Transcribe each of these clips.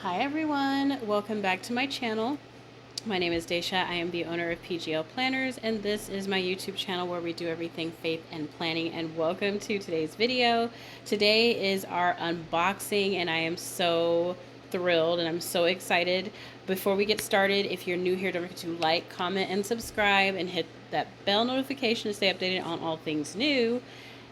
Hi everyone, welcome back to my channel. My name is Daisha. I am the owner of PGL Planners, and this is my YouTube channel where we do everything faith and planning. And welcome to today's video. Today is our unboxing, and I am so thrilled and I'm so excited. Before we get started, if you're new here, don't forget to like, comment, and subscribe, and hit that bell notification to stay updated on all things new.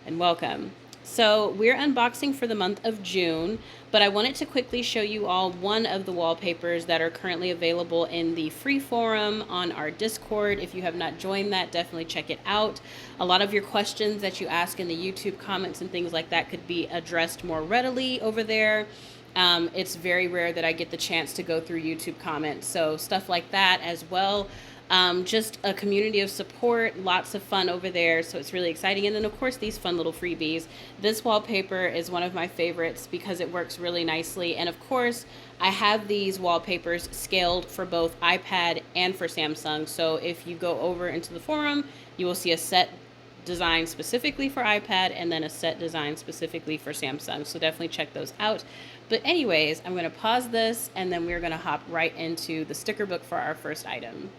And welcome. So we're unboxing for the month of June, but I wanted to quickly show you all one of the wallpapers that are currently available in the free forum on our Discord. If you have not joined that, definitely check it out. A lot of your questions that you ask in the YouTube comments and things like that could be addressed more readily over there. It's very rare that I get the chance to go through YouTube comments, so stuff like that as well. Just a community of support, lots of fun over there, so it's really exciting. And then of course these fun little freebies. This wallpaper is one of my favorites because it works really nicely, and of course I have these wallpapers scaled for both iPad and for Samsung. So if you go over into the forum, you will see a set design specifically for iPad and then a set design specifically for Samsung, so definitely check those out. But anyways, I'm going to pause this and then we're going to hop right into the sticker book for our first item.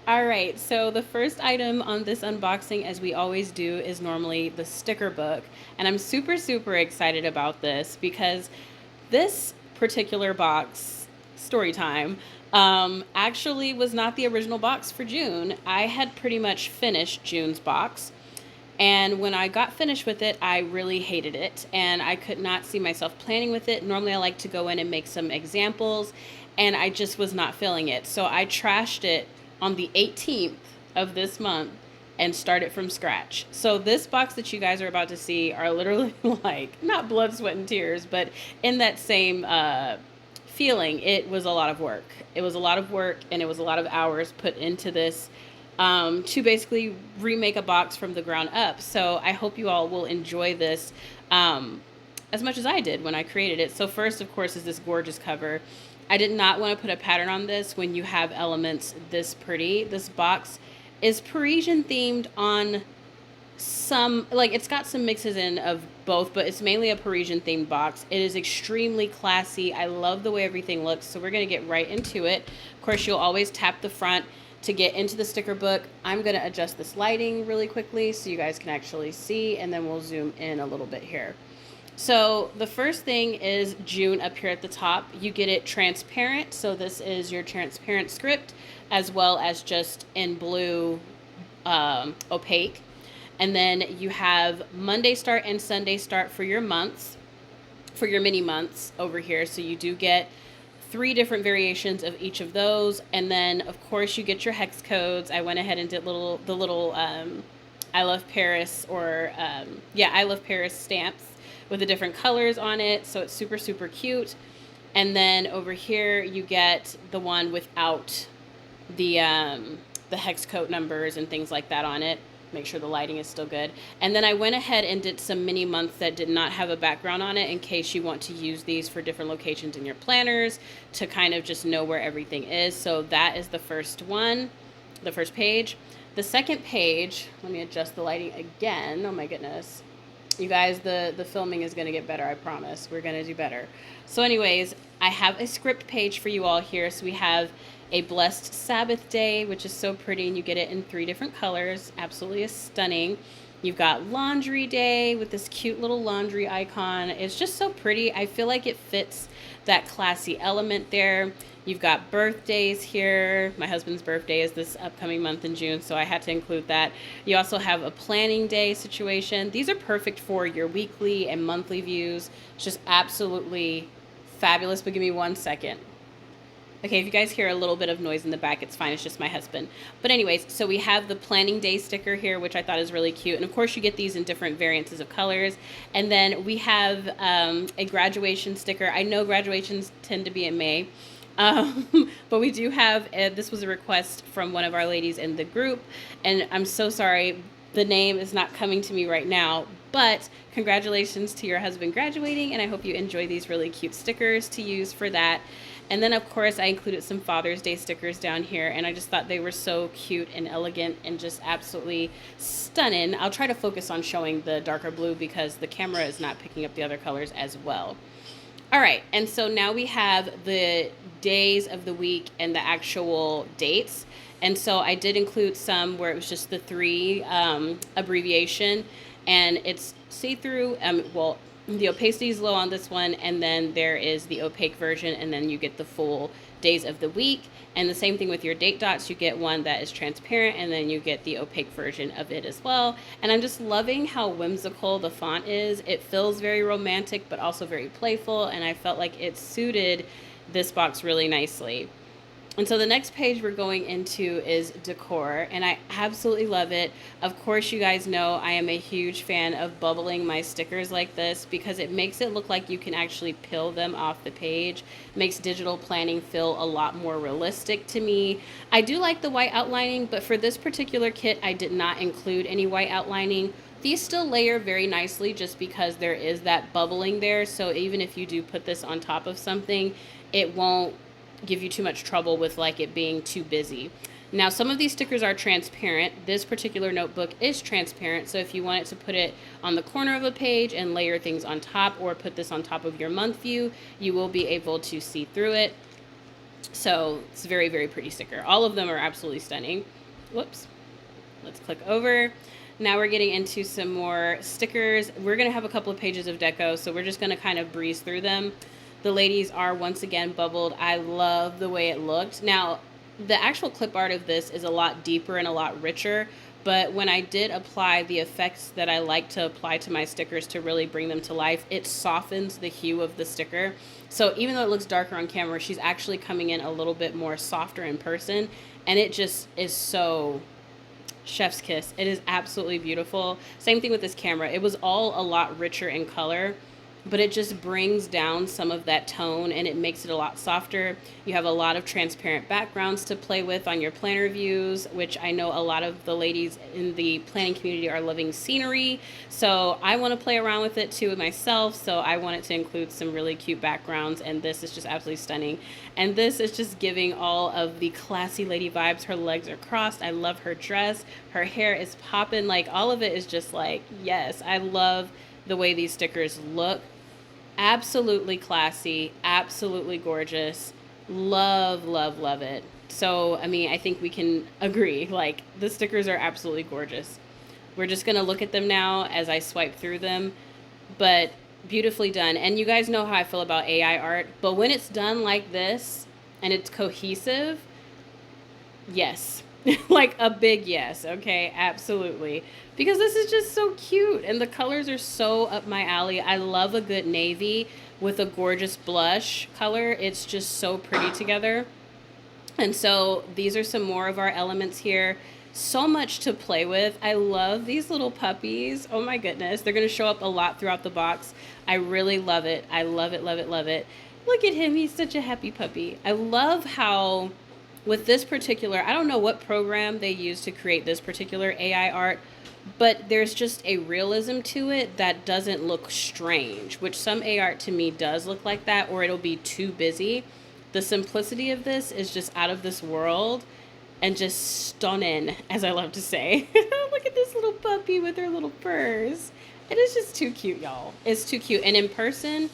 All right, so the first item on this unboxing, as we always do, is normally the sticker book. And I'm super excited about this because this particular box, story time, actually was not the original box for June. I had pretty much finished June's box. And when I got finished with it, I really hated it. And I could not see myself planning with it. Normally I like to go in and make some examples, and I just was not feeling it. So I trashed it on the 18th of this month and start it from scratch. So this box that you guys are about to see are literally like, not blood, sweat, and tears, but in that same feeling, it was a lot of work. It was a lot of work, and it was a lot of hours put into this to basically remake a box from the ground up. So I hope you all will enjoy this as much as I did when I created it. So first, of course, is this gorgeous cover. I did not want to put a pattern on this when you have elements this pretty. This box is Parisian themed on some, like, it's got some mixes in of both, but it's mainly a Parisian themed box. It is extremely classy. I love the way everything looks, so we're going to get right into it. Of course, you'll always tap the front to get into the sticker book. I'm going to adjust this lighting really quickly so you guys can actually see, and then we'll zoom in a little bit here. So the first thing is June up here at the top. You get it transparent, so this is your transparent script, as well as just in blue opaque. And then you have Monday start and Sunday start for your months, for your mini months over here. So you do get 3 different variations of each of those. And then of course you get your hex codes. I went ahead and did the little I Love Paris, or I Love Paris stamps with the different colors on it, so it's super cute. And then over here you get the one without the hex code numbers and things like that on it. Make sure the lighting is still good. And then I went ahead and did some mini months that did not have a background on it, in case you want to use these for different locations in your planners to kind of just know where everything is. So that is the first one, the first page. The second page, let me adjust the lighting again. Oh my goodness. You guys, the filming is going to get better, I promise. We're going to do better. So anyways, I have a script page for you all here. So we have a Blessed Sabbath Day, which is so pretty, and you get it in 3 different colors. Absolutely stunning. You've got Laundry Day with this cute little laundry icon. It's just so pretty. I feel like it fits that classy element there. You've got birthdays here. My husband's birthday is this upcoming month in June, so I had to include that. You also have a planning day situation. These are perfect for your weekly and monthly views. It's just absolutely fabulous. But give me 1 second. Okay, if you guys hear a little bit of noise in the back, it's fine. It's just my husband. But anyways, so we have the planning day sticker here, which I thought is really cute. And of course, you get these in different variances of colors. And then we have a graduation sticker. I know graduations tend to be in May. But we do have, this was a request from one of our ladies in the group. And I'm so sorry, the name is not coming to me right now. But congratulations to your husband graduating. And I hope you enjoy these really cute stickers to use for that. And then, of course, I included some Father's Day stickers down here, and I just thought they were so cute and elegant and just absolutely stunning. I'll try to focus on showing the darker blue because the camera is not picking up the other colors as well. All right, and so now we have the days of the week and the actual dates. And so I did include some where it was just the three abbreviation, and it's see-through. Well, the opacity is low on this one, and then there is the opaque version, and then you get the full days of the week. And the same thing with your date dots, you get one that is transparent, and then you get the opaque version of it as well. And I'm just loving how whimsical the font is. It feels very romantic, but also very playful, and I felt like it suited this box really nicely. And so the next page we're going into is decor, and I absolutely love it. Of course, you guys know I am a huge fan of bubbling my stickers like this because it makes it look like you can actually peel them off the page. Makes digital planning feel a lot more realistic to me. I do like the white outlining, but for this particular kit, I did not include any white outlining. These still layer very nicely just because there is that bubbling there. So even if you do put this on top of something, it won't give you too much trouble with like it being too busy. Now, some of these stickers are transparent. This particular notebook is transparent, so if you wanted to put it on the corner of a page and layer things on top, or put this on top of your month view, you will be able to see through it. So it's a very, very pretty sticker. All of them are absolutely stunning. Whoops. Let's click over. Now we're getting into some more stickers. We're going to have a couple of pages of deco, so we're just going to kind of breeze through them. The ladies are once again bubbled. I love the way it looked. Now, the actual clip art of this is a lot deeper and a lot richer, but when I did apply the effects that I like to apply to my stickers to really bring them to life, it softens the hue of the sticker. So even though it looks darker on camera, she's actually coming in a little bit more softer in person, and it just is so chef's kiss. It is absolutely beautiful. Same thing with this camera. It was all a lot richer in color, but it just brings down some of that tone and it makes it a lot softer. You have a lot of transparent backgrounds to play with on your planner views, which I know a lot of the ladies in the planning community are loving scenery. So I want to play around with it too myself. So I wanted to include some really cute backgrounds, and this is just absolutely stunning. And this is just giving all of the classy lady vibes. Her legs are crossed. I love her dress. Her hair is popping. Like, all of it is just like, yes, I love the way these stickers look. Absolutely classy, absolutely gorgeous. Love, love, love it. So, I mean, I think we can agree, like, the stickers are absolutely gorgeous. We're just going to look at them now as I swipe through them, but beautifully done. And you guys know how I feel about AI art, but when it's done like this and it's cohesive, yes. Like a big yes, okay? Absolutely. Because this is just so cute and the colors are so up my alley. I love a good navy with a gorgeous blush color. It's just so pretty together. And so these are some more of our elements here. So much to play with. I love these little puppies. Oh my goodness. They're going to show up a lot throughout the box. I really love it. I love it, love it, love it. Look at him. He's such a happy puppy. I love how with this particular, I don't know what program they use to create this particular AI art, but there's just a realism to it that doesn't look strange, which some AI art to me does look like that, or it'll be too busy. The simplicity of this is just out of this world and just stunning, as I love to say. Look at this little puppy with her little purrs. It is just too cute, y'all. It's too cute. And in person,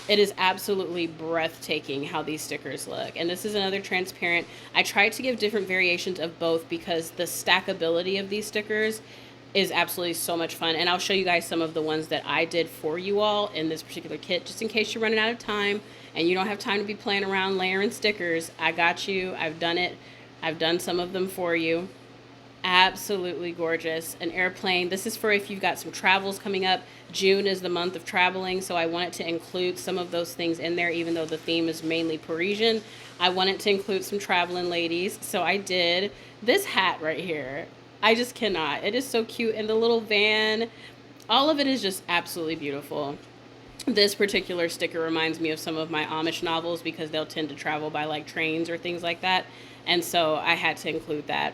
it is absolutely breathtaking how these stickers look. And this is another transparent. I tried to give different variations of both because the stackability of these stickers is absolutely so much fun. And I'll show you guys some of the ones that I did for you all in this particular kit, just in case you're running out of time and you don't have time to be playing around layering stickers. I got you. I've done it. I've done some of them for you. Absolutely gorgeous. An airplane. This is for if you've got some travels coming up. June is the month of traveling, so I wanted to include some of those things in there, even though the theme is mainly Parisian. I wanted to include some traveling ladies, so I did. This hat right here, I just cannot. It is so cute. And the little van, all of it is just absolutely beautiful. This particular sticker reminds me of some of my Amish novels because they'll tend to travel by like trains or things like that. And so I had to include that.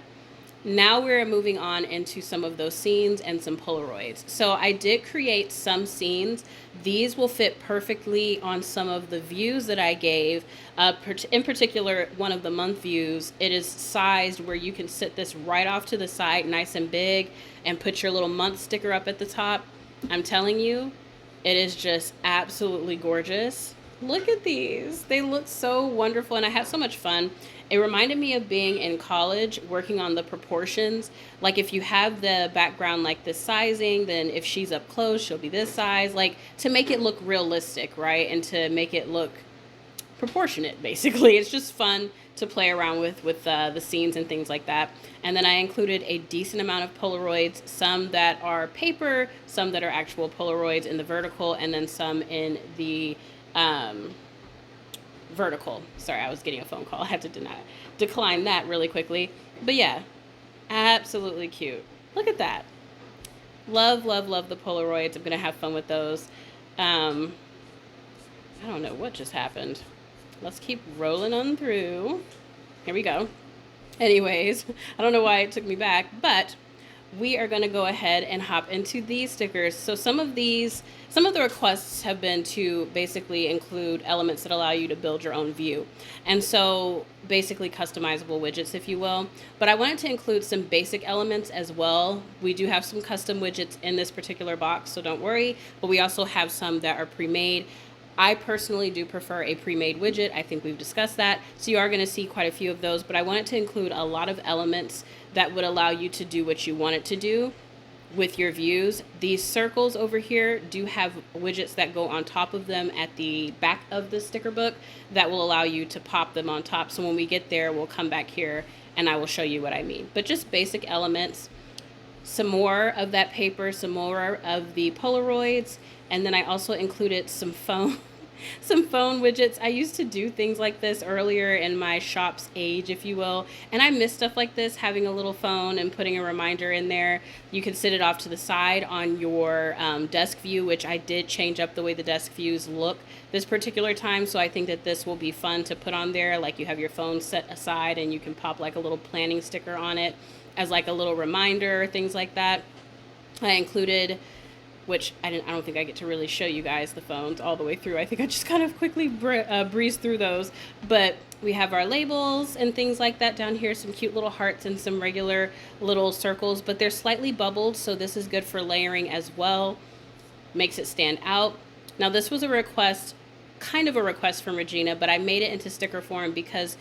Now we're moving on into some of those scenes and some Polaroids. So I did create some scenes. These will fit perfectly on some of the views that I gave. In particular, one of the month views, it is sized where you can sit this right off to the side, nice and big, and put your little month sticker up at the top. I'm telling you, it is just absolutely gorgeous. Look at these. They look so wonderful, and I had so much fun. It reminded me of being in college working on the proportions. Like if you have the background like this sizing, then if she's up close, she'll be this size. Like to make it look realistic, right? And to make it look proportionate, basically. It's just fun to play around with the scenes and things like that. And then I included a decent amount of Polaroids, some that are paper, some that are actual Polaroids in the vertical, and then some in the vertical. Sorry, I was getting a phone call. I had to decline that really quickly. But yeah, absolutely cute. Look at that. Love, love, love the Polaroids. I'm going to have fun with those. I don't know what just happened. Let's keep rolling on through. Here we go. Anyways, I don't know why it took me back, but we are going to go ahead and hop into these stickers. So some of the requests have been to basically include elements that allow you to build your own view. And so basically customizable widgets, if you will. But I wanted to include some basic elements as well. We do have some custom widgets in this particular box, so don't worry. But we also have some that are pre-made. I personally do prefer a pre-made widget. I think we've discussed that. So you are going to see quite a few of those, but I wanted to include a lot of elements that would allow you to do what you want it to do with your views. These circles over here do have widgets that go on top of them at the back of the sticker book that will allow you to pop them on top. So when we get there, we'll come back here and I will show you what I mean. But just basic elements, some more of that paper, some more of the Polaroids, and then I also included some phone widgets. I used to do things like this earlier in my shop's age, if you will, and I miss stuff like this, having a little phone and putting a reminder in there. You can sit it off to the side on your desk view, which I did change up the way the desk views look this particular time, so I think that this will be fun to put on there. Like you have your phone set aside and you can pop like a little planning sticker on it as like a little reminder, things like that. I included, which I don't think I get to really show you guys the phones all the way through. I think I just kind of quickly breezed through those. But we have our labels and things like that down here, some cute little hearts and some regular little circles, but they're slightly bubbled, so this is good for layering as well. Makes it stand out. Now this was a request, kind of a request from Regina, but I made it into sticker form because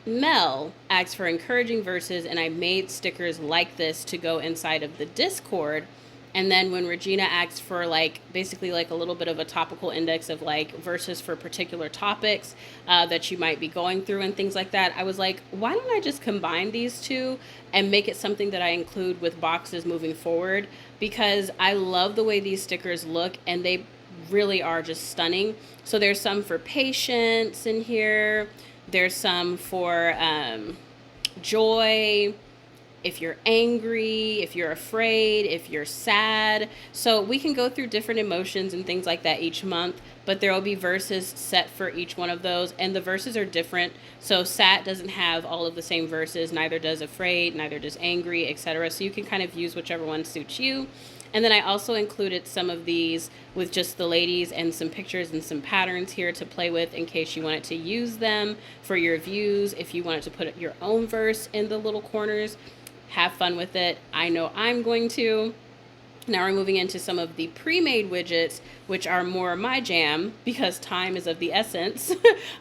Mel asked for encouraging verses, and I made stickers like this to go inside of the Discord. And then when Regina asked for like basically like a little bit of a topical index of like verses for particular topics that you might be going through and things like that, I was like, why don't I just combine these two and make it something that I include with boxes moving forward? Because I love the way these stickers look and they really are just stunning. So there's some for patience in here. There's some for joy, if you're angry, if you're afraid, if you're sad. So we can go through different emotions and things like that each month, but there will be verses set for each one of those, and the verses are different. So sad doesn't have all of the same verses, neither does afraid, neither does angry, etc. So you can kind of use whichever one suits you. And then I also included some of these with just the ladies and some pictures and some patterns here to play with in case you wanted to use them for your views. If you wanted to put your own verse in the little corners, have fun with it. I know I'm going to. Now we're moving into some of the pre-made widgets, which are more my jam because time is of the essence.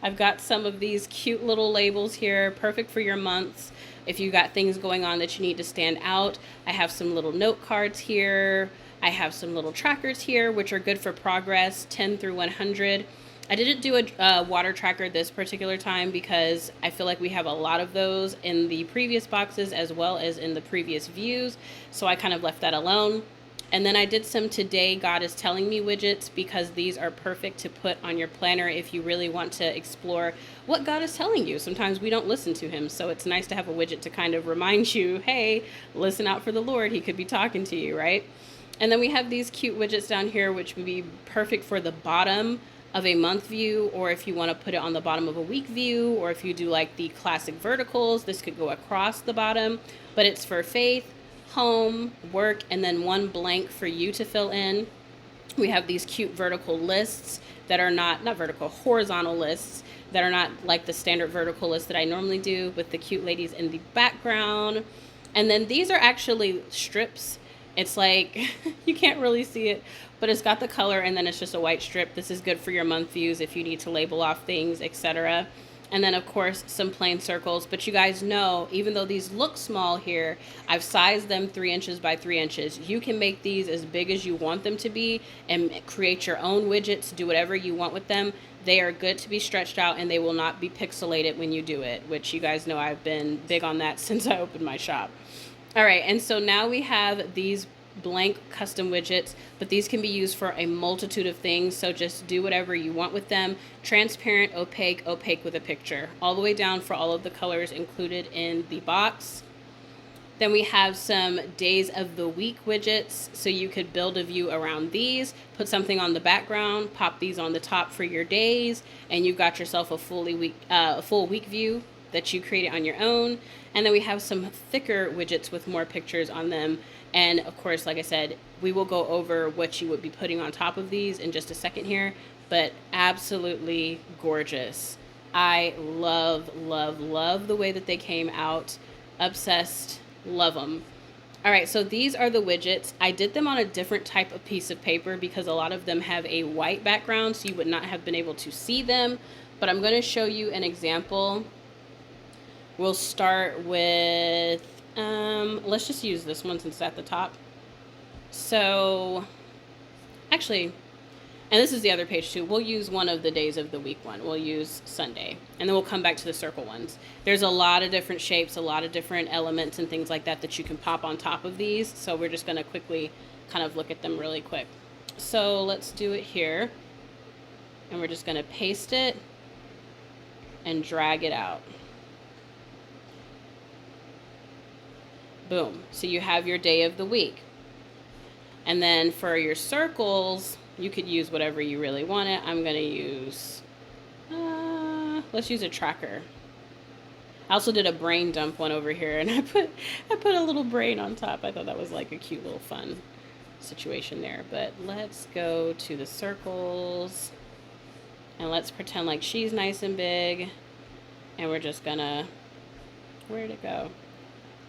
I've got some of these cute little labels here, perfect for your months. If you got things going on that you need to stand out, I have some little note cards here. I have some little trackers here, which are good for progress, 10 through 100. I didn't do a water tracker this particular time because I feel like we have a lot of those in the previous boxes as well as in the previous views. So I kind of left that alone. And then I did some Today God is Telling Me widgets because these are perfect to put on your planner if you really want to explore what God is telling you. Sometimes we don't listen to him, so it's nice to have a widget to kind of remind you, hey, listen out for the Lord. He could be talking to you, right? And then we have these cute widgets down here, which would be perfect for the bottom of a month view, or if you want to put it on the bottom of a week view, or if you do like the classic verticals, this could go across the bottom, but it's for faith, home, work, and then one blank for you to fill in. We have these cute vertical lists that are not vertical, horizontal lists that are not like the standard vertical list that I normally do with the cute ladies in the background. And then these are actually strips It's like, you can't really see it, but it's got the color and then it's just a white strip. This is good for your month views if you need to label off things, etc. And then of course some plain circles, but you guys know, even though these look small here, I've sized them 3 inches by 3 inches. You can make these as big as you want them to be and create your own widgets, do whatever you want with them. They are good to be stretched out and they will not be pixelated when you do it, which you guys know I've been big on that since I opened my shop. All right, and so now we have these blank custom widgets, but these can be used for a multitude of things, so just do whatever you want with them. Transparent, opaque, opaque with a picture, all the way down for all of the colors included in the box. Then we have some days of the week widgets, so you could build a view around these, put something on the background, pop these on the top for your days, and you've got yourself a full week view that you created on your own. And then we have some thicker widgets with more pictures on them. And of course, like I said, we will go over what you would be putting on top of these in just a second here, but absolutely gorgeous. I love, love, love the way that they came out. Obsessed, love them. All right, so these are the widgets. I did them on a different type of piece of paper because a lot of them have a white background, so you would not have been able to see them, but I'm gonna show you an example. We'll start with, let's just use this one since it's at the top. So, actually, and this is the other page too, we'll use one of the days of the week one. We'll use Sunday, and then we'll come back to the circle ones. There's a lot of different shapes, a lot of different elements and things like that that you can pop on top of these. So we're just gonna quickly kind of look at them really quick. So let's do it here. And we're just gonna paste it and drag it out. Boom. So you have your day of the week. And then for your circles, you could use whatever you really want it. I'm going to use, let's use a tracker. I also did a brain dump one over here, and I put a little brain on top. I thought that was like a cute little fun situation there. But let's go to the circles, and let's pretend like she's nice and big. And we're just going to, where'd it go?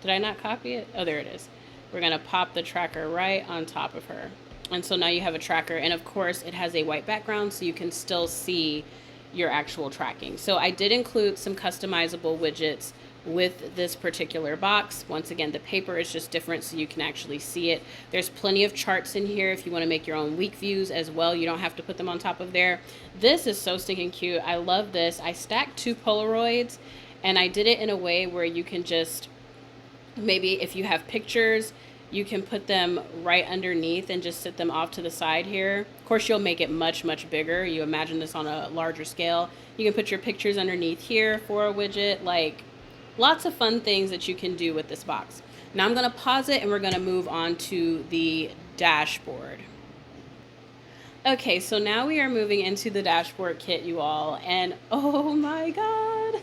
Did I not copy it? Oh, there it is. We're going to pop the tracker right on top of her. And so now you have a tracker. And of course, it has a white background, so you can still see your actual tracking. So I did include some customizable widgets with this particular box. Once again, the paper is just different, so you can actually see it. There's plenty of charts in here if you want to make your own week views as well. You don't have to put them on top of there. This is so stinking cute. I love this. I stacked 2 Polaroids, and I did it in a way where you can just, maybe if you have pictures, you can put them right underneath and just sit them off to the side here. Of course, you'll make it much, much bigger. You imagine this on a larger scale. You can put your pictures underneath here for a widget. Like, lots of fun things that you can do with this box. Now I'm gonna pause it and we're gonna move on to the dashboard. Okay, so now we are moving into the dashboard kit, you all. And oh my God,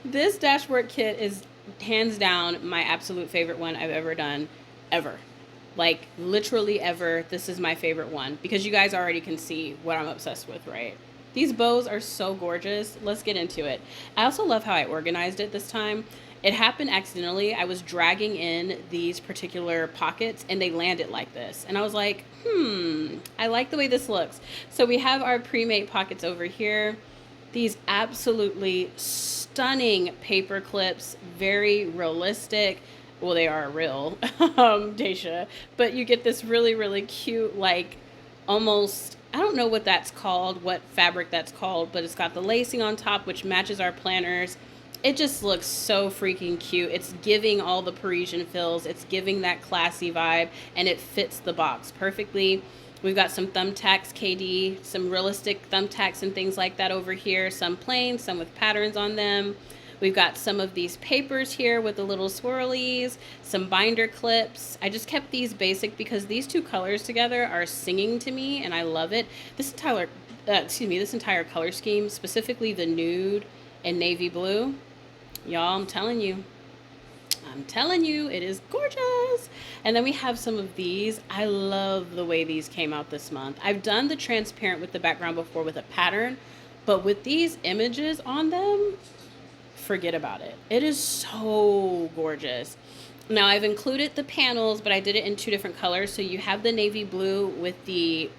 this dashboard kit is hands down my absolute favorite one I've ever done, ever. Like, literally ever. This is my favorite one because you guys already can see what I'm obsessed with, right? These bows are so gorgeous. Let's get into it. I also love how I organized it this time. It happened accidentally. I was dragging in these particular pockets and they landed like this. And I was like, I like the way this looks. So we have our pre-made pockets over here. These absolutely stunning paper clips, very realistic. Well, they are real, Daisha, but you get this really, really cute, like almost, I don't know what that's called, what fabric that's called, but it's got the lacing on top, which matches our planners. It just looks so freaking cute. It's giving all the Parisian feels. It's giving that classy vibe, and it fits the box perfectly. We've got some thumbtacks, KD, some realistic thumbtacks and things like that over here. Some plain, some with patterns on them. We've got some of these papers here with the little swirlies, some binder clips. I just kept these basic because these 2 colors together are singing to me, and I love it. This entire color scheme, specifically the nude and navy blue, y'all, I'm telling you, it is gorgeous. And then we have some of these. I love the way these came out this month. I've done the transparent with the background before with a pattern, but with these images on them, forget about it. It is so gorgeous. Now I've included the panels, but I did it in two different colors. So you have the navy blue with the,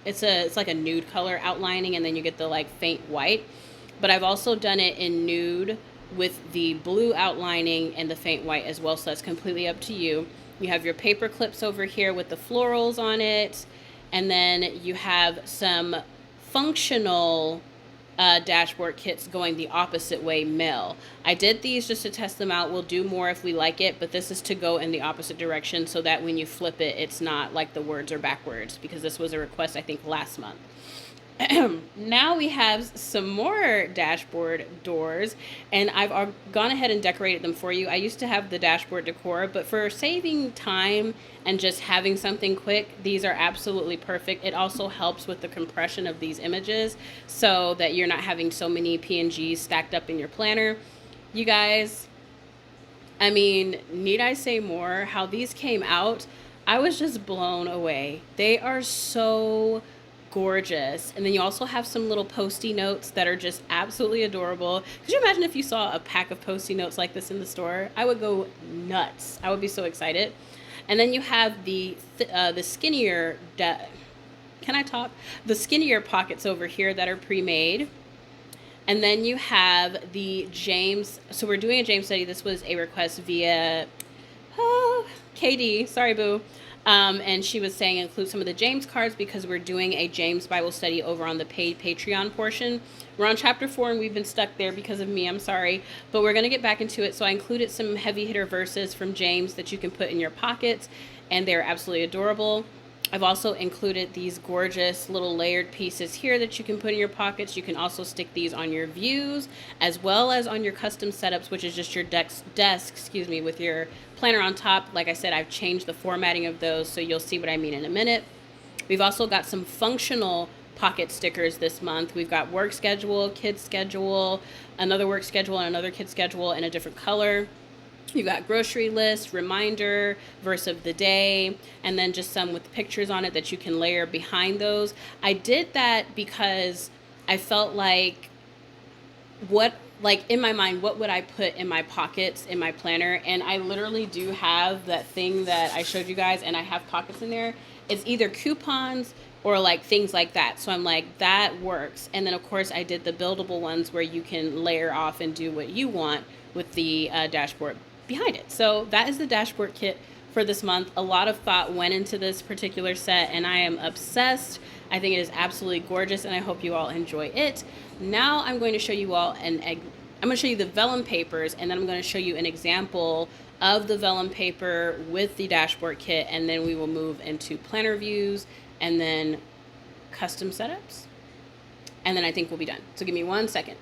it's like a nude color outlining, and then you get the like faint white. But I've also done it in nude with the blue outlining and the faint white as well. So that's completely up to you. You have your paper clips over here with the florals on it. And then you have some functional dashboard kits going the opposite way, male. I did these just to test them out. We'll do more if we like it, but this is to go in the opposite direction so that when you flip it, it's not like the words are backwards, because this was a request I think last month. Now we have some more dashboard doors, and I've gone ahead and decorated them for you. I used to have the dashboard decor, but for saving time and just having something quick, these are absolutely perfect. It also helps with the compression of these images so that you're not having so many PNGs stacked up in your planner. You guys, I mean, need I say more? How these came out, I was just blown away. They are so gorgeous. And then you also have some little post-it notes that are just absolutely adorable. Could you imagine if you saw a pack of post-it notes like this in the store? I would go nuts. I would be so excited. And then you have the skinnier, can I talk? The skinnier pockets over here that are pre-made. And then you have the James, so we're doing a James study. This was a request via KD, sorry boo. And she was saying include some of the James cards because we're doing a James Bible study over on the paid Patreon portion. We're on chapter 4 and we've been stuck there because of me, I'm sorry. But we're going to get back into it. So I included some heavy hitter verses from James that you can put in your pockets, and they're absolutely adorable. I've also included these gorgeous little layered pieces here that you can put in your pockets. You can also stick these on your views as well as on your custom setups, which is just your desk, with your planner on top. Like I said, I've changed the formatting of those, so you'll see what I mean in a minute. We've also got some functional pocket stickers this month. We've got work schedule, kid schedule, another work schedule, and another kid schedule in a different color. You got grocery list, reminder, verse of the day, and then just some with pictures on it that you can layer behind those. I did that because I felt like in my mind, what would I put in my pockets in my planner? And I literally do have that thing that I showed you guys, and I have pockets in there. It's either coupons or like things like that. So I'm like, that works. And then of course I did the buildable ones where you can layer off and do what you want with the dashboard behind it. So that is the dashboard kit for this month. A lot of thought went into this particular set, and I am obsessed. I think it is absolutely gorgeous, and I hope you all enjoy it. Now I'm going to show you all I'm going to show you the vellum papers, and then I'm going to show you an example of the vellum paper with the dashboard kit, and then we will move into planner views and then custom setups, and then I think we'll be done. So give me 1 second.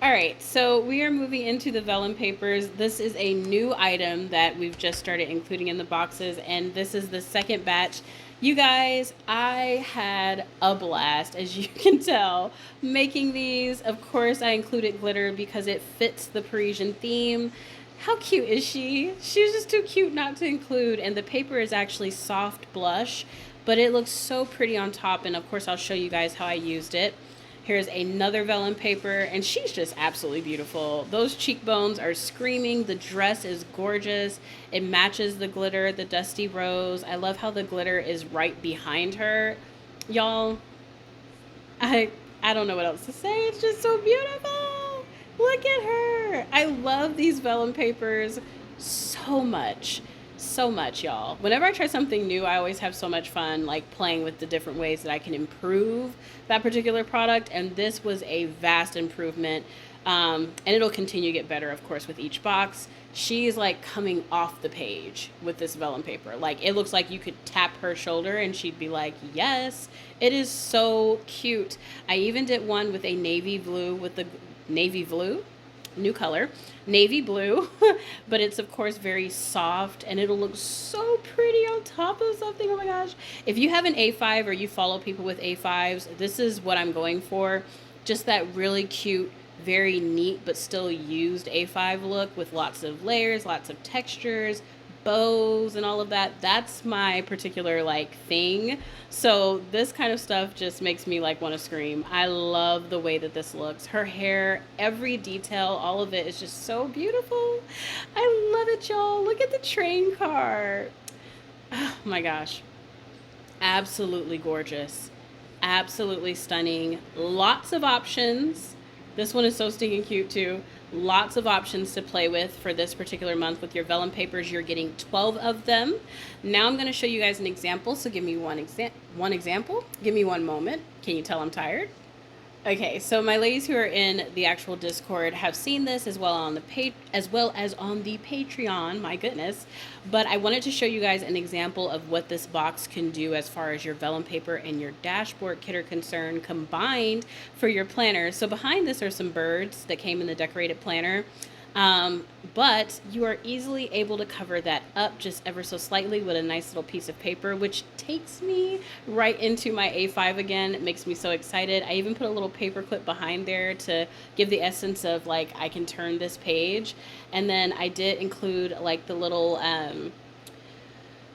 All right, so we are moving into the vellum papers. This is a new item that we've just started including in the boxes, and this is the second batch. You guys, I had a blast, as you can tell, making these. Of course, I included glitter because it fits the Parisian theme. How cute is she? She's just too cute not to include, and the paper is actually soft blush, but it looks so pretty on top, and of course, I'll show you guys how I used it. Here's another vellum paper, and she's just absolutely beautiful. Those cheekbones are screaming. The dress is gorgeous. It matches the glitter, the dusty rose. I love how the glitter is right behind her. Y'all, I don't know what else to say. It's just so beautiful. Look at her. I love these vellum papers so much. So much, y'all. Whenever I try something new, I always have so much fun like playing with the different ways that I can improve that particular product, and this was a vast improvement, and it'll continue to get better, of course, with each box. She's like coming off the page with this vellum paper. Like, it looks like you could tap her shoulder and she'd be like, yes. It is so cute. I even did one with a navy blue, with the navy blue, new color, navy blue, but it's of course very soft, and it'll look so pretty on top of something. Oh my gosh. If you have an A5 or you follow people with A5s, this is what I'm going for. Just that really cute, very neat, but still used A5 look with lots of layers, lots of textures, bows and all of that. That's my particular like thing. So this kind of stuff just makes me like want to scream. I love the way that this looks. Her hair, every detail, all of it is just so beautiful. I love it, y'all. Look at the train car. Oh my gosh. Absolutely gorgeous. Absolutely stunning. Lots of options. This one is so stinking cute too. Lots of options to play with for this particular month with your vellum papers. You're getting 12 of them. Now I'm going to show you guys an example. So give me one example. Give me one moment. Can you tell I'm tired? Okay, so my ladies who are in the actual Discord have seen this as well on the on the Patreon, my goodness. But I wanted to show you guys an example of what this box can do as far as your vellum paper and your dashboard kit are concerned combined for your planner. So behind this are some birds that came in the decorated planner. But you are easily able to cover that up just ever so slightly with a nice little piece of paper, which takes me right into my A5 again. It makes me so excited. I even put a little paper clip behind there to give the essence of like I can turn this page. And then I did include like the little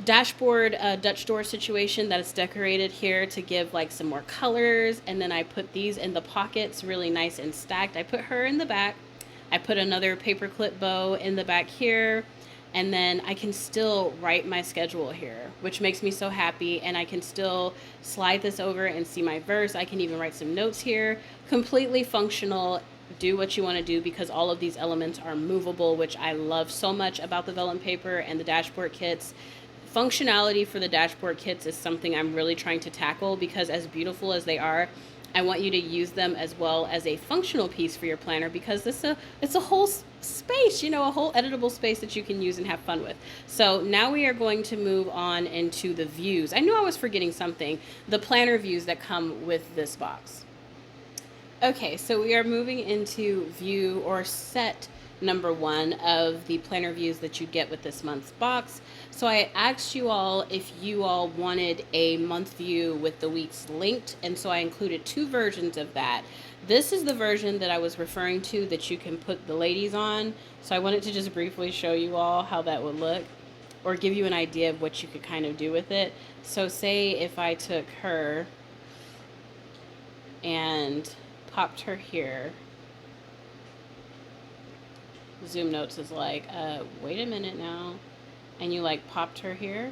dashboard Dutch door situation that is decorated here to give like some more colors. And then I put these in the pockets really nice and stacked. I put her in the back. I put another paperclip bow in the back here, and then I can still write my schedule here, which makes me so happy. And I can still slide this over and see my verse. I can even write some notes here. Completely functional. Do what you want to do because all of these elements are movable, which I love so much about the vellum paper and the dashboard kits. Functionality for the dashboard kits is something I'm really trying to tackle because as beautiful as they are, I want you to use them as well as a functional piece for your planner because it's a whole space, you know, a whole editable space that you can use and have fun with. So now we are going to move on into the views. I knew I was forgetting something, the planner views that come with this box. Okay, so we are moving into view or set number 1 of the planner views that you get with this month's box. So I asked you all if you all wanted a month view with the weeks linked, and so I included 2 versions of that. This is the version that I was referring to that you can put the ladies on. So I wanted to just briefly show you all how that would look or give you an idea of what you could kind of do with it. So say if I took her and popped her here. Zoom Notes is like, wait a minute now. And you like popped her here.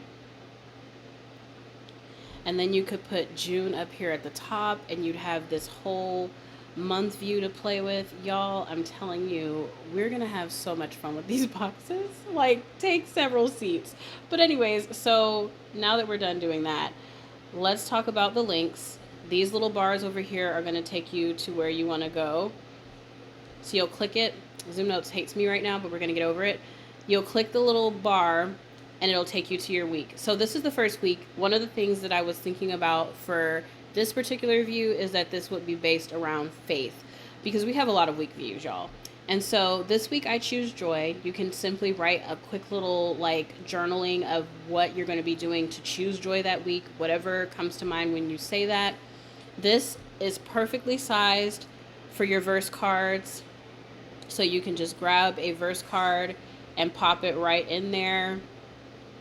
And then you could put June up here at the top and you'd have this whole month view to play with. Y'all, I'm telling you, we're gonna have so much fun with these boxes. Like, take several seats. But anyways, so now that we're done doing that, let's talk about the links. These little bars over here are gonna take you to where you wanna go. So you'll click it. Zoom Notes hates me right now, but we're gonna get over it. You'll click the little bar and it'll take you to your week. So this is the first week. One of the things that I was thinking about for this particular view is that this would be based around faith because we have a lot of week views, y'all. And so this week I choose joy. You can simply write a quick little like journaling of what you're going to be doing to choose joy that week, whatever comes to mind when you say that. This is perfectly sized for your verse cards. So you can just grab a verse card and pop it right in there.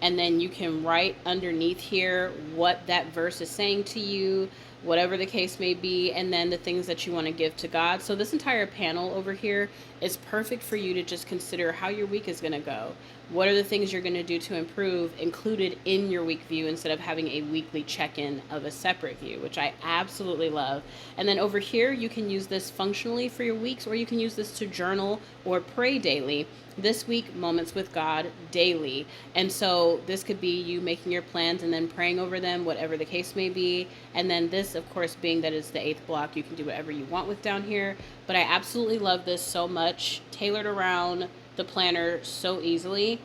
And then you can write underneath here what that verse is saying to you, whatever the case may be, and then the things that you want to give to God. So this entire panel over here is perfect for you to just consider how your week is going to go. What are the things you're going to do to improve included in your week view instead of having a weekly check-in of a separate view, which I absolutely love. And then over here, you can use this functionally for your weeks, or you can use this to journal or pray daily. This week, Moments with God daily. And so this could be you making your plans and then praying over them, whatever the case may be. And then this, of course, being that it's the 8th block, you can do whatever you want with down here. But I absolutely love this so much, tailored around the planner so easily.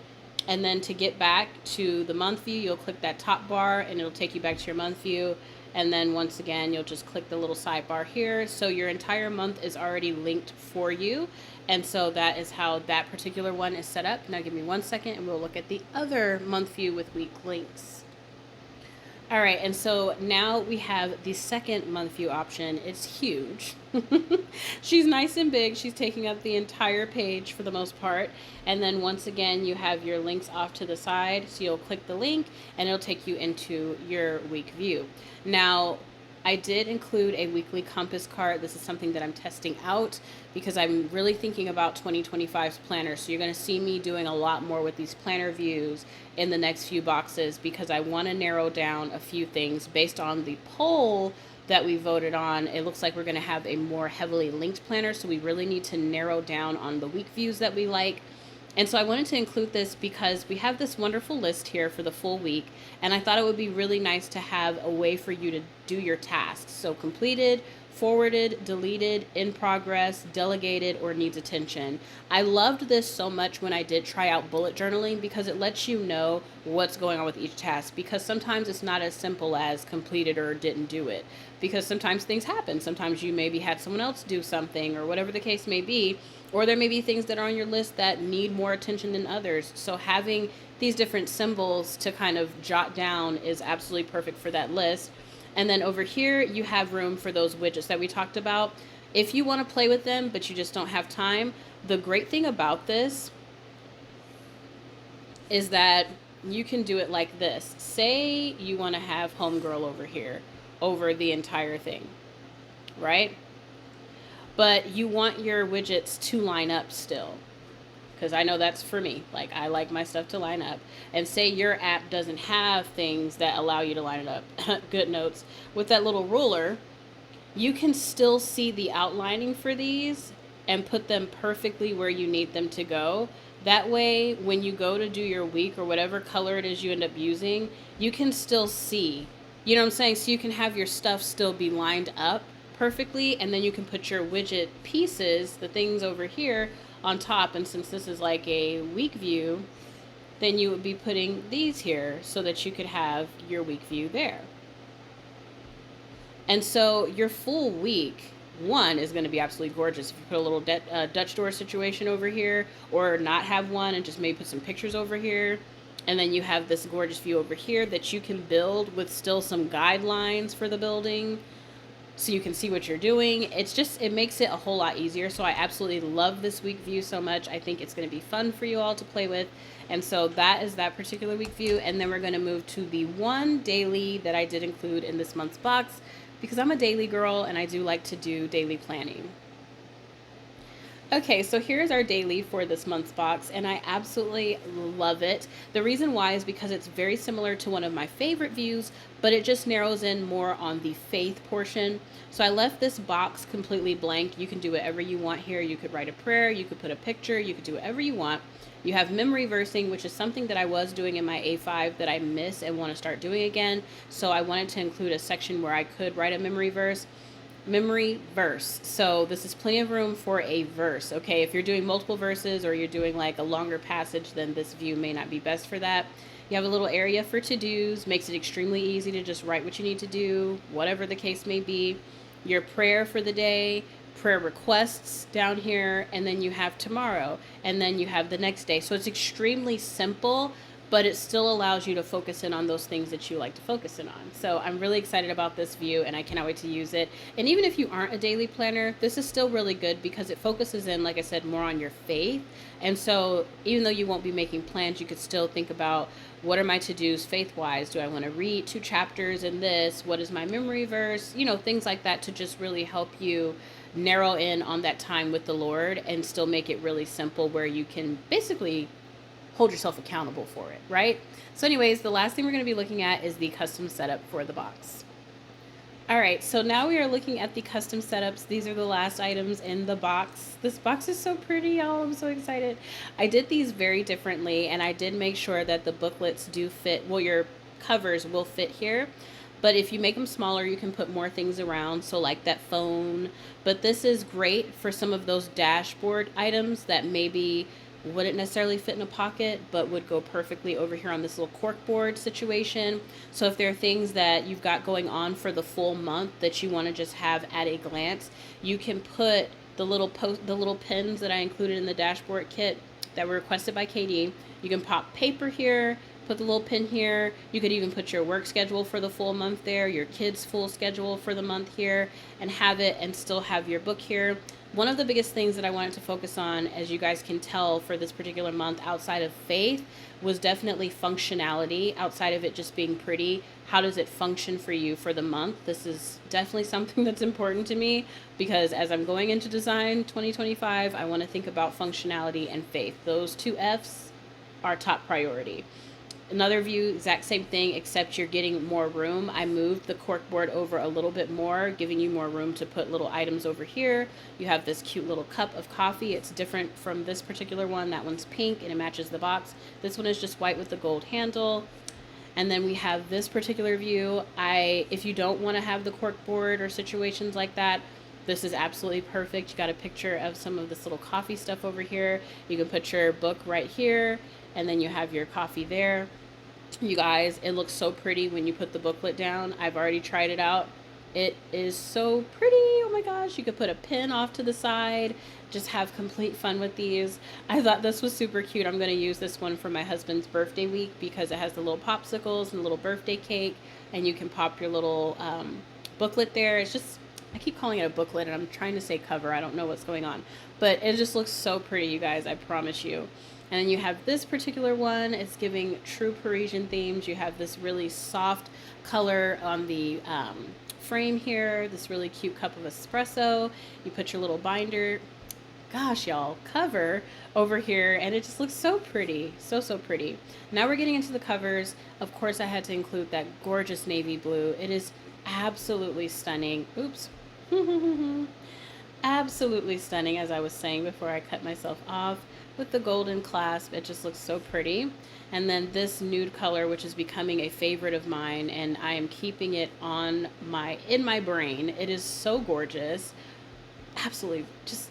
And then to get back to the month view, you'll click that top bar and it'll take you back to your month view. And then once again, you'll just click the little sidebar here. So your entire month is already linked for you. And so that is how that particular one is set up. Now give me 1 second and we'll look at the other month view with week links. All right, and so now we have the second month view option. It's huge. She's nice and big. She's taking up the entire page for the most part. And then once again, you have your links off to the side. So you'll click the link and it'll take you into your week view. Now, I did include a weekly compass card. This is something that I'm testing out because I'm really thinking about 2025's planner. So you're going to see me doing a lot more with these planner views in the next few boxes because I want to narrow down a few things based on the poll that we voted on. It looks like we're going to have a more heavily linked planner. So we really need to narrow down on the week views that we like. And so I wanted to include this because we have this wonderful list here for the full week. And I thought it would be really nice to have a way for you to do your tasks. So completed, forwarded, deleted, in progress, delegated, or needs attention. I loved this so much when I did try out bullet journaling because it lets you know what's going on with each task, because sometimes it's not as simple as completed or didn't do it, because sometimes things happen. Sometimes you maybe had someone else do something or whatever the case may be, or there may be things that are on your list that need more attention than others. So having these different symbols to kind of jot down is absolutely perfect for that list. And then over here, you have room for those widgets that we talked about. If you want to play with them, but you just don't have time, the great thing about this is that you can do it like this. Say you want to have homegirl over here, over the entire thing, right? But you want your widgets to line up still, because I know that's for me. Like, I like my stuff to line up. And say your app doesn't have things that allow you to line it up. GoodNotes. With that little ruler, you can still see the outlining for these and put them perfectly where you need them to go. That way, when you go to do your week or whatever color it is you end up using, you can still see. You know what I'm saying? So you can have your stuff still be lined up perfectly, and then you can put your widget pieces, the things over here, on top. And since this is like a week view, then you would be putting these here so that you could have your week view there. And so your full week one is going to be absolutely gorgeous. If you put a little Dutch door situation over here, or not have one and just maybe put some pictures over here, and then you have this gorgeous view over here that you can build with still some guidelines for the building, so you can see what you're doing. It makes it a whole lot easier. So I absolutely love this week view so much. I think it's going to be fun for you all to play with. And so that is that particular week view. And then we're going to move to the one daily that I did include in this month's box, because I'm a daily girl and I do like to do daily planning. Okay, so here's our daily for this month's box, and I absolutely love it. The reason why is because it's very similar to one of my favorite views, but it just narrows in more on the faith portion. So I left this box completely blank. You can do whatever you want here. You could write a prayer, you could put a picture, you could do whatever you want. You have memory versing, which is something that I was doing in my A5 that I miss and want to start doing again. So I wanted to include a section where I could write a memory verse. So this is plenty of room for a verse. Okay, if you're doing multiple verses or you're doing like a longer passage, then this view may not be best for that. You have a little area for to-dos, makes it extremely easy to just write what you need to do, whatever the case may be. Your prayer for the day, prayer requests down here, and then you have tomorrow, and then you have the next day. So it's extremely simple, but it still allows you to focus in on those things that you like to focus in on. So I'm really excited about this view, and I cannot wait to use it. And even if you aren't a daily planner, this is still really good because it focuses in, like I said, more on your faith. And so even though you won't be making plans, you could still think about, what are my to-dos faith-wise? Do I want to read 2 chapters in this? What is my memory verse? You know, things like that to just really help you narrow in on that time with the Lord and still make it really simple where you can basically hold yourself accountable for it, right? So anyways, the last thing we're going to be looking at is the custom setup for the box. All right, so now we are looking at the custom setups. These are the last items in the box. This box is so pretty, y'all. I'm so excited. I did these very differently, and I did make sure that the booklets do fit. Well, your covers will fit here, but if you make them smaller, you can put more things around, so like that phone. But this is great for some of those dashboard items that maybe wouldn't necessarily fit in a pocket, but would go perfectly over here on this little corkboard situation. So if there are things that you've got going on for the full month that you want to just have at a glance, you can put the little pins that I included in the dashboard kit that were requested by Katie. You can pop paper here, Put the little pin here. You could even put your work schedule for the full month there, your kids' full schedule for the month here, and have it and still have your book here. One of the biggest things that I wanted to focus on, as you guys can tell for this particular month outside of faith, was definitely functionality. Outside of it just being pretty, how does it function for you for the month? This is definitely something that's important to me, because as I'm going into design 2025, I want to think about functionality and faith. Those two F's are top priority. Another view, exact same thing, except you're getting more room. I moved the cork board over a little bit more, giving you more room to put little items over here. You have this cute little cup of coffee. It's different from this particular one. That one's pink and it matches the box. This one is just white with the gold handle. And then we have this particular view. If you don't want to have the cork board or situations like that, this is absolutely perfect. You got a picture of some of this little coffee stuff over here. You can put your book right here, and then you have your coffee there. You guys, it looks so pretty when you put the booklet down. I've already tried it out. It is so pretty. Oh my gosh. You could put a pin off to the side. Just have complete fun with these. I thought this was super cute. I'm going to use this one for my husband's birthday week because it has the little popsicles and the little birthday cake, and you can pop your little booklet there. It's just, I keep calling it a booklet and I'm trying to say cover. I don't know what's going on, but it just looks so pretty, you guys. I promise you. And then you have this particular one. It's giving true Parisian themes. You have this really soft color on the frame here. This really cute cup of espresso. You put your little binder, gosh, y'all, cover over here, and it just looks so pretty. So, so pretty. Now we're getting into the covers. Of course, I had to include that gorgeous navy blue. It is absolutely stunning. Oops. Absolutely stunning, as I was saying before I cut myself off, with the golden clasp. It just looks so pretty. And then this nude color, which is becoming a favorite of mine, and I am keeping it in my brain. It is so gorgeous. Absolutely just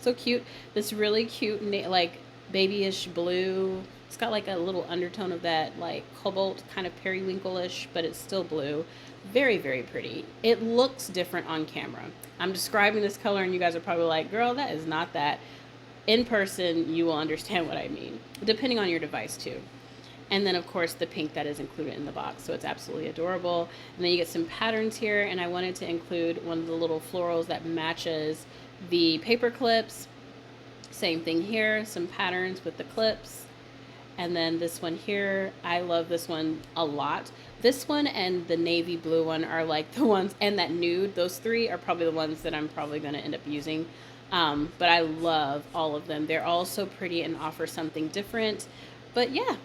so cute. This really cute like babyish blue. It's got like a little undertone of that like cobalt kind of periwinkle-ish, but it's still blue. Very, very pretty. It looks different on camera. I'm describing this color and you guys are probably like, girl, that is not that. In person, you will understand what I mean, depending on your device too. And then of course the pink that is included in the box. So it's absolutely adorable. And then you get some patterns here, and I wanted to include one of the little florals that matches the paper clips. Same thing here, some patterns with the clips. And then this one here, I love this one a lot. This one and the navy blue one are like the ones, and that nude, those three are probably the ones that I'm probably going to end up using. But I love all of them. They're all so pretty and offer something different. But yeah,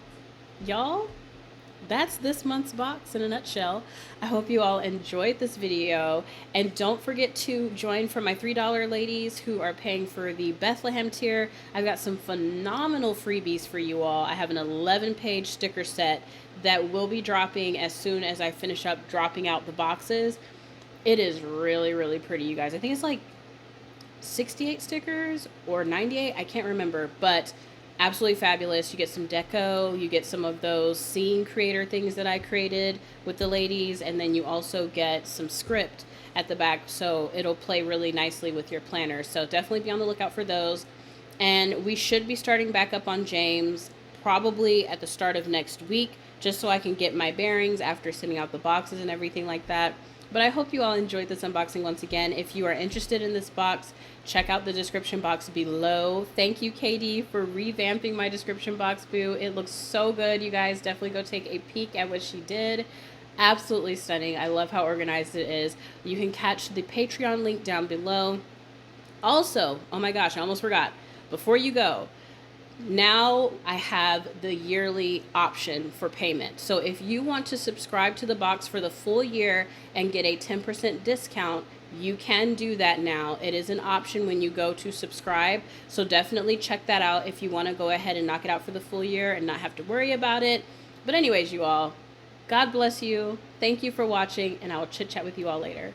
y'all, that's this month's box in a nutshell. I hope you all enjoyed this video, and don't forget to join for my $3 ladies who are paying for the Bethlehem tier. I've got some phenomenal freebies for you all. I have an 11-page sticker set that will be dropping as soon as I finish up dropping out the boxes. It is really, really pretty, you guys. I think it's like 68 stickers or 98, I can't remember, but absolutely fabulous. You get some deco, you get some of those scene creator things that I created with the ladies, and then you also get some script at the back, so it'll play really nicely with your planner. So definitely be on the lookout for those. And we should be starting back up on James probably at the start of next week, just so I can get my bearings after sending out the boxes and everything like that. But I hope you all enjoyed this unboxing once again. If you are interested in this box, check out the description box below. Thank you, KD, for revamping my description box, boo. It looks so good, you guys. Definitely go take a peek at what she did. Absolutely stunning. I love how organized it is. You can catch the Patreon link down below. Also, oh my gosh, I almost forgot. Before you go, now I have the yearly option for payment. So if you want to subscribe to the box for the full year and get a 10% discount, you can do that now. It is an option when you go to subscribe. So definitely check that out if you want to go ahead and knock it out for the full year and not have to worry about it. But anyways, you all, God bless you. Thank you for watching, and I will chit chat with you all later.